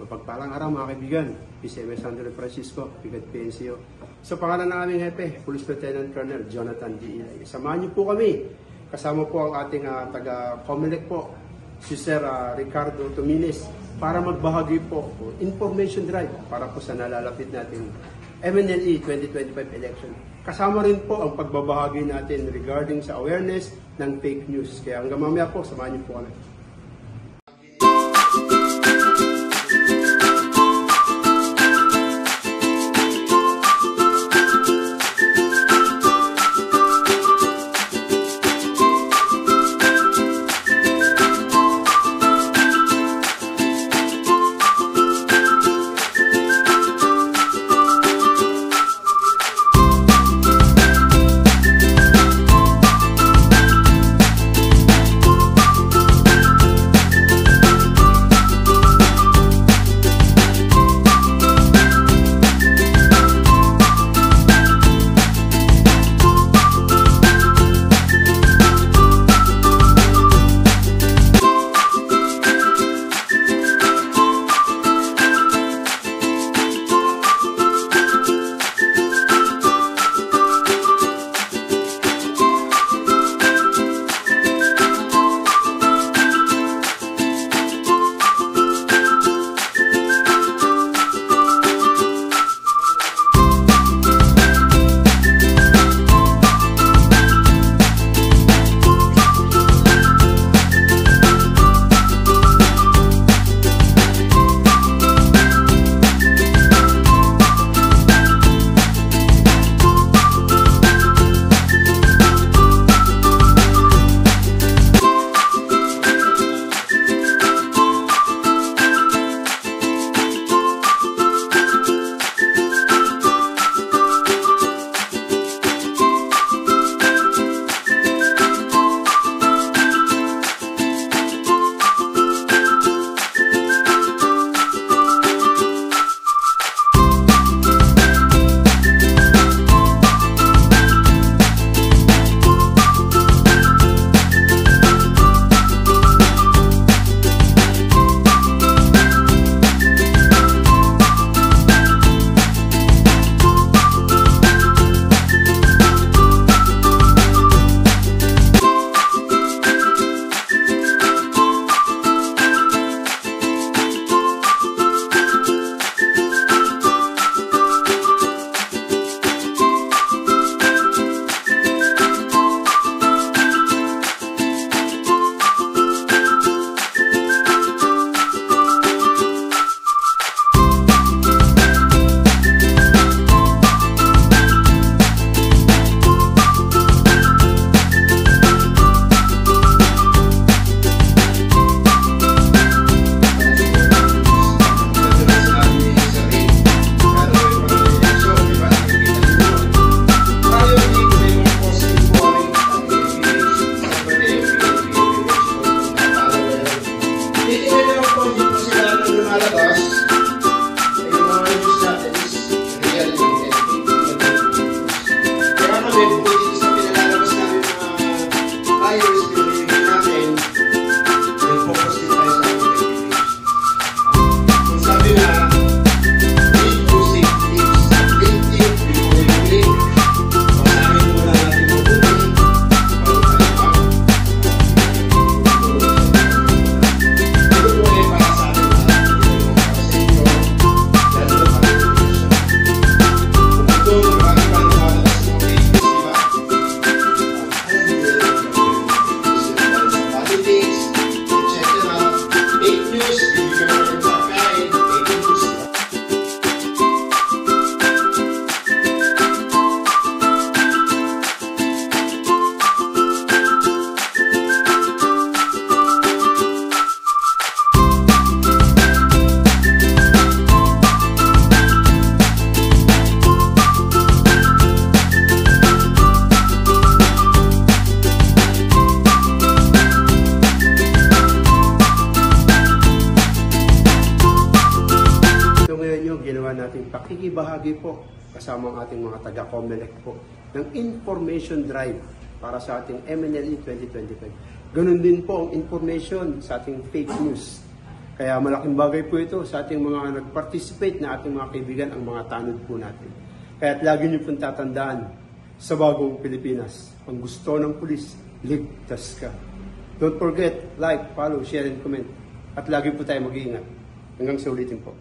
Mapagpalang araw mga kaibigan, PCMS Andrew Francisco, Pigat PNCO. Sa pangalan ng aming hepe, Police Lieutenant Colonel Jonathan D. Ilay. Samahan niyo po kami. Kasama po ang ating taga-Comelec po, si Sir Ricardo Tumines, para magbahagi po information drive para po sa nalalapit natin MNLE 2025 election. Kasama rin po ang pagbabahagi natin regarding sa awareness ng fake news. Kaya hanggang mamaya po, samahan niyo po kami. natin pakikibahagi po kasama ang ating mga taga-Comelec po ng information drive para sa ating MNLE 2025. Ganun din po ang information sa ating fake news. Kaya malaking bagay po ito sa ating mga nag-participate na ating mga kaibigan, ang mga tanod po natin. Kaya lagi niyo pong tatandaan, sa bagong Pilipinas, ang gusto ng pulis, ligtas ka. Don't forget, like, follow, share, and comment. At lagi po tayo mag-iingat. Hanggang sa ulitin po.